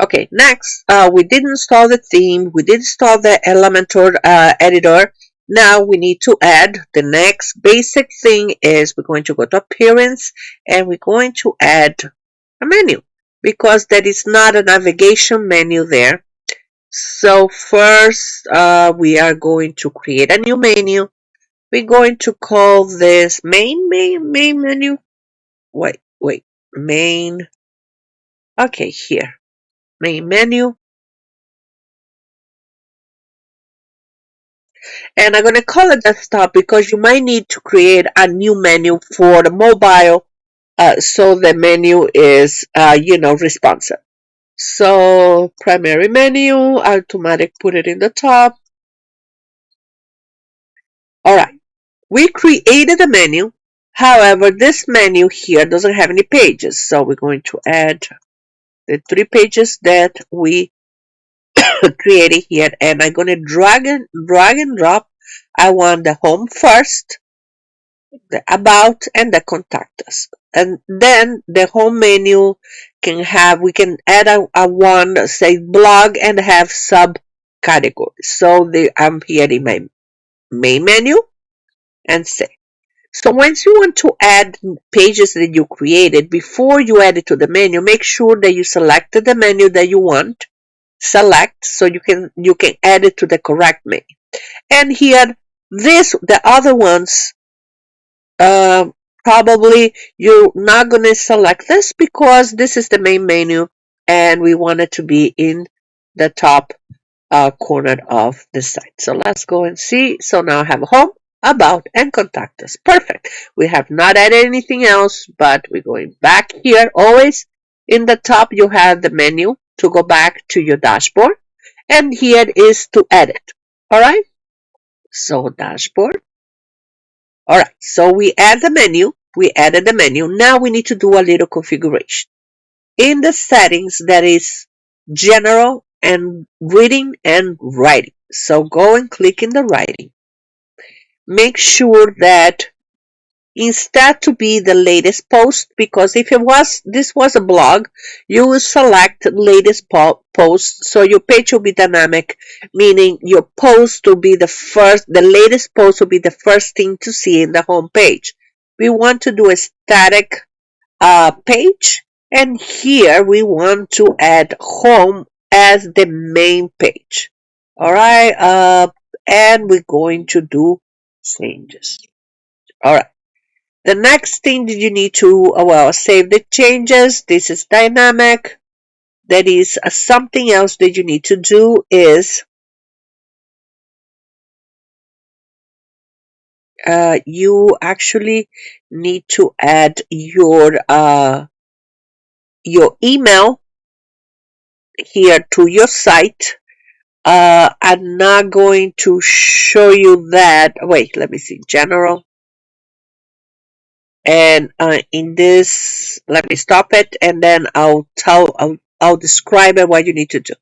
Okay, next, we did install the theme, we did install the Elementor editor. Now we need to add the next basic thing is we're going to go to Appearance and we're going to add a menu because there is not a navigation menu there. So first, we are going to create a new menu. We're going to call this main menu. Wait, main. Okay, here, main menu. And I'm going to call it desktop because you might need to create a new menu for the mobile so the menu is, responsive. So primary menu, automatic put it in the top. All right, we created a menu. However, this menu here doesn't have any pages. So we're going to add the 3 pages that we created here. And I'm going to drag and drop. I want the home first, the about, and the contact us. And then the home menu we can add a one, say blog, and have subcategories. So I'm here in my main menu and say. So once you want to add pages that you created, before you add it to the menu, make sure that you selected the menu that you want. Select so you can add it to the correct menu. And here, the other ones, uh, probably you're not going to select this because this is the main menu and we want it to be in the top corner of the site. So let's go and see. So now I have home, about, and contact us. Perfect. We have not added anything else, but we're going back here. Always in the top, you have the menu to go back to your dashboard. And here is to edit. All right. So dashboard. All right, so we add the menu. We added the menu. Now we need to do a little configuration. In the settings, that is general and reading and writing. So go and click in the writing. Make sure that instead to be the latest post, because if this was a blog, you will select latest post, so your page will be dynamic, meaning your post will be the latest post will be the first thing to see in the home page. We want to do a static page, and here we want to add home as the main page. All right, and we're going to do changes. All right. The next thing that you need to, save the changes. This is dynamic. That is something else that you need to do is you actually need to add your email here to your site. I'm not going to show you that. Wait, let me see. General. And in this, let me stop it, and then I'll describe it what you need to do.